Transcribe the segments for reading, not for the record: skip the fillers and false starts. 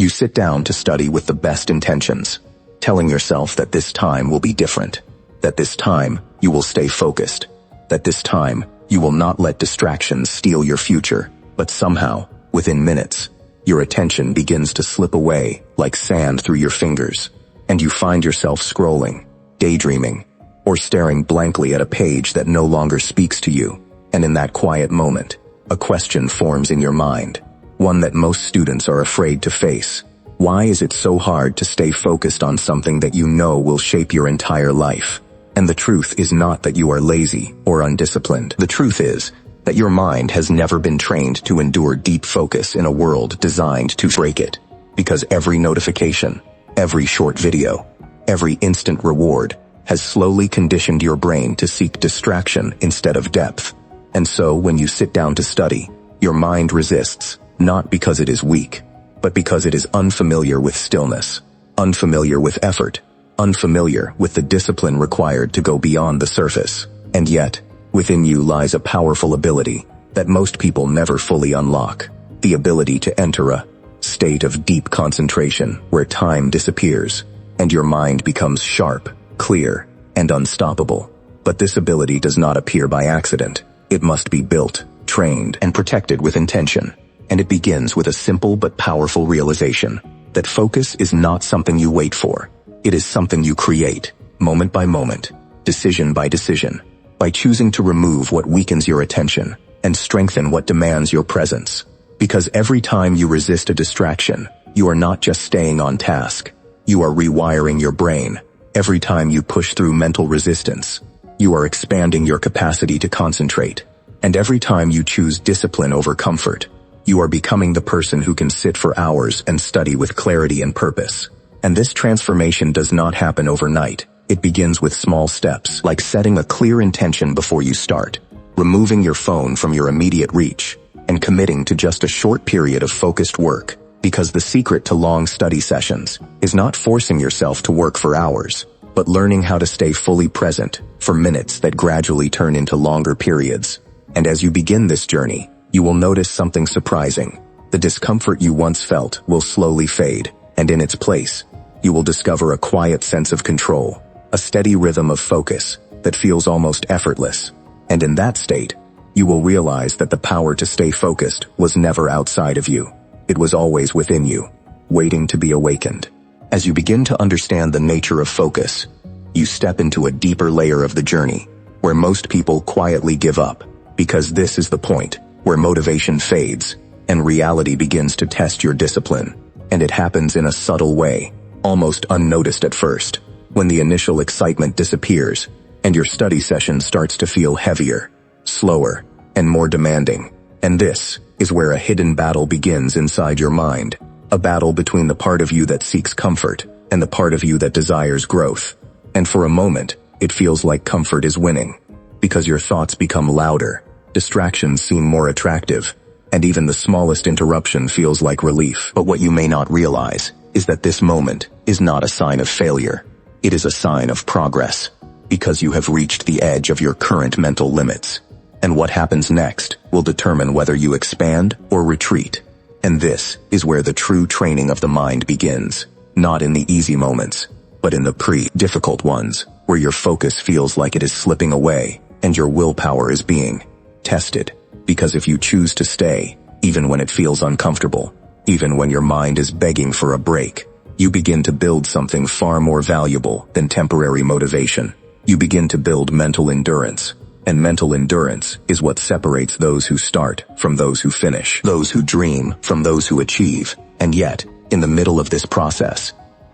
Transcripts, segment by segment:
You sit down to study with the best intentions, telling yourself that this time will be different, that this time you will stay focused, that this time you will not let distractions steal your future. But somehow, within minutes, your attention begins to slip away like sand through your fingers, and you find yourself scrolling, daydreaming, or staring blankly at a page that no longer speaks to you. And in that quiet moment, a question forms in your mind, one that most students are afraid to face. Why is it so hard to stay focused on something that you know will shape your entire life? And the truth is not that you are lazy or undisciplined. The truth is that your mind has never been trained to endure deep focus in a world designed to break it. Because every notification, every short video, every instant reward has slowly conditioned your brain to seek distraction instead of depth. And so when you sit down to study, your mind resists, not because it is weak, but because it is unfamiliar with stillness, unfamiliar with effort, unfamiliar with the discipline required to go beyond the surface. And yet, within you lies a powerful ability that most people never fully unlock, the ability to enter a state of deep concentration where time disappears, and your mind becomes sharp, clear, and unstoppable. But this ability does not appear by accident. It must be built, trained, and protected with intention. And it begins with a simple but powerful realization that focus is not something you wait for. It is something you create, moment by moment, decision by decision, by choosing to remove what weakens your attention and strengthen what demands your presence. Because every time you resist a distraction, you are not just staying on task, you are rewiring your brain. Every time you push through mental resistance, you are expanding your capacity to concentrate. And every time you choose discipline over comfort, you are becoming the person who can sit for hours and study with clarity and purpose. And this transformation does not happen overnight. It begins with small steps, like setting a clear intention before you start, removing your phone from your immediate reach, and committing to just a short period of focused work. Because the secret to long study sessions is not forcing yourself to work for hours, but learning how to stay fully present for minutes that gradually turn into longer periods. And as you begin this journey, you will notice something surprising. The discomfort you once felt will slowly fade, and in its place, you will discover a quiet sense of control, a steady rhythm of focus that feels almost effortless. And in that state, you will realize that the power to stay focused was never outside of you. It was always within you, waiting to be awakened. As you begin to understand the nature of focus, you step into a deeper layer of the journey, where most people quietly give up, because this is the point where motivation fades and reality begins to test your discipline. And it happens in a subtle way, almost unnoticed at first, when the initial excitement disappears and your study session starts to feel heavier, slower, and more demanding. And this is where a hidden battle begins inside your mind, a battle between the part of you that seeks comfort and the part of you that desires growth. And for a moment, it feels like comfort is winning, because your thoughts become louder, distractions seem more attractive, and even the smallest interruption feels like relief. But what you may not realize is that this moment is not a sign of failure. It is a sign of progress, because you have reached the edge of your current mental limits. And what happens next will determine whether you expand or retreat. And this is where the true training of the mind begins, not in the easy moments, but in the difficult ones, where your focus feels like it is slipping away and your willpower is being tested. Because if you choose to stay, even when it feels uncomfortable, even when your mind is begging for a break, you begin to build something far more valuable than temporary motivation. You begin to build mental endurance. And mental endurance is what separates those who start from those who finish, those who dream from those who achieve. And yet, in the middle of this process,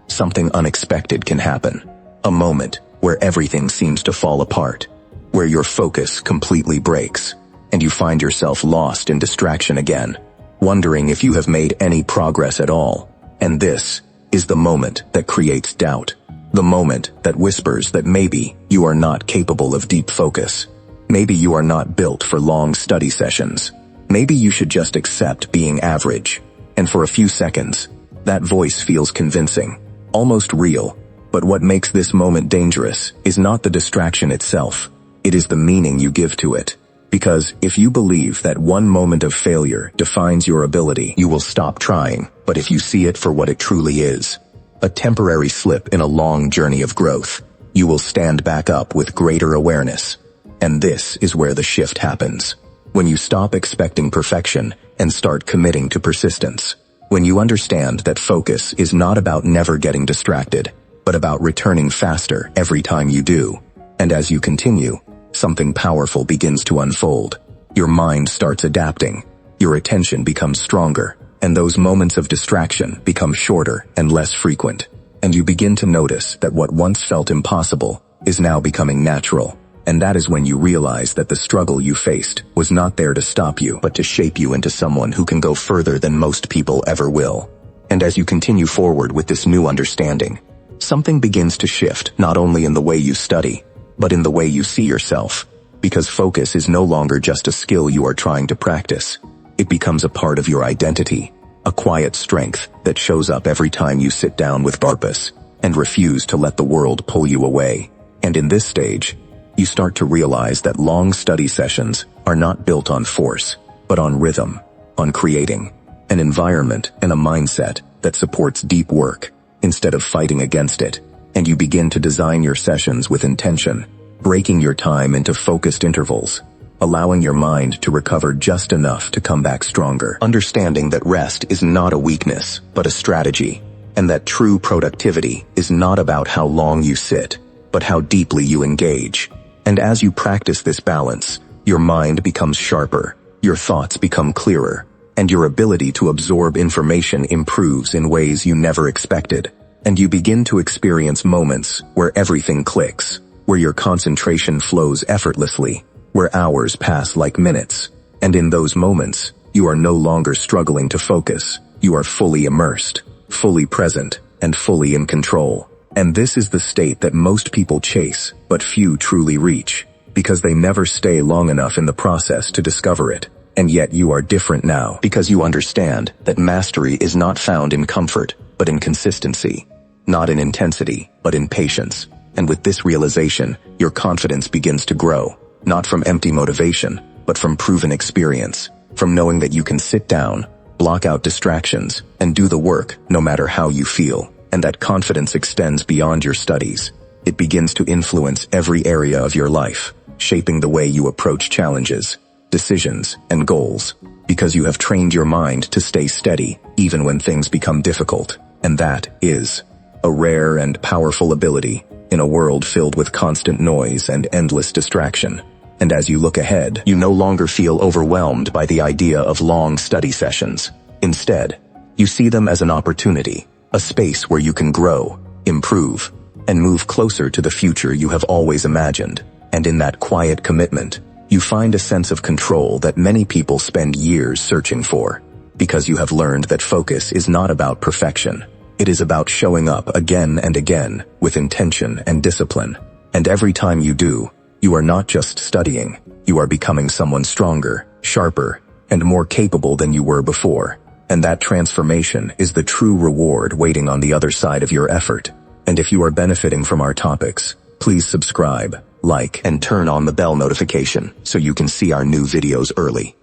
something unexpected can happen. A moment where everything seems to fall apart, where your focus completely breaks, and you find yourself lost in distraction again, wondering if you have made any progress at all. And this is the moment that creates doubt, the moment that whispers that maybe you are not capable of deep focus. Maybe you are not built for long study sessions. Maybe you should just accept being average. And for a few seconds, that voice feels convincing, almost real. But what makes this moment dangerous is not the distraction itself. It is the meaning you give to it. Because if you believe that one moment of failure defines your ability, you will stop trying. But if you see it for what it truly is, a temporary slip in a long journey of growth, you will stand back up with greater awareness. And this is where the shift happens. When you stop expecting perfection and start committing to persistence. When you understand that focus is not about never getting distracted, but about returning faster every time you do. And as you continue, something powerful begins to unfold. Your mind starts adapting, your attention becomes stronger, and those moments of distraction become shorter and less frequent. And you begin to notice that what once felt impossible is now becoming natural. And that is when you realize that the struggle you faced was not there to stop you, but to shape you into someone who can go further than most people ever will. And as you continue forward with this new understanding, something begins to shift not only in the way you study, but in the way you see yourself. Because focus is no longer just a skill you are trying to practice. It becomes a part of your identity, a quiet strength that shows up every time you sit down with purpose and refuse to let the world pull you away. And in this stage, you start to realize that long study sessions are not built on force, but on rhythm, on creating an environment and a mindset that supports deep work instead of fighting against it. And you begin to design your sessions with intention, breaking your time into focused intervals, allowing your mind to recover just enough to come back stronger, understanding that rest is not a weakness, but a strategy, and that true productivity is not about how long you sit, but how deeply you engage. And as you practice this balance, your mind becomes sharper, your thoughts become clearer, and your ability to absorb information improves in ways you never expected. And you begin to experience moments where everything clicks, where your concentration flows effortlessly, where hours pass like minutes. And in those moments, you are no longer struggling to focus. You are fully immersed, fully present, and fully in control. And this is the state that most people chase, but few truly reach, because they never stay long enough in the process to discover it. And yet you are different now, because you understand that mastery is not found in comfort, but in consistency, not in intensity, but in patience. And with this realization, your confidence begins to grow, not from empty motivation, but from proven experience, from knowing that you can sit down, block out distractions, and do the work no matter how you feel. And that confidence extends beyond your studies. It begins to influence every area of your life, shaping the way you approach challenges, decisions, and goals, because you have trained your mind to stay steady even when things become difficult. And that is a rare and powerful ability in a world filled with constant noise and endless distraction. And as you look ahead, you no longer feel overwhelmed by the idea of long study sessions. Instead, you see them as an opportunity, a space where you can grow, improve, and move closer to the future you have always imagined. And in that quiet commitment, you find a sense of control that many people spend years searching for. Because you have learned that focus is not about perfection. It is about showing up again and again with intention and discipline. And every time you do, you are not just studying, you are becoming someone stronger, sharper, and more capable than you were before. And that transformation is the true reward waiting on the other side of your effort. And if you are benefiting from our topics, please subscribe, like, and turn on the bell notification so you can see our new videos early.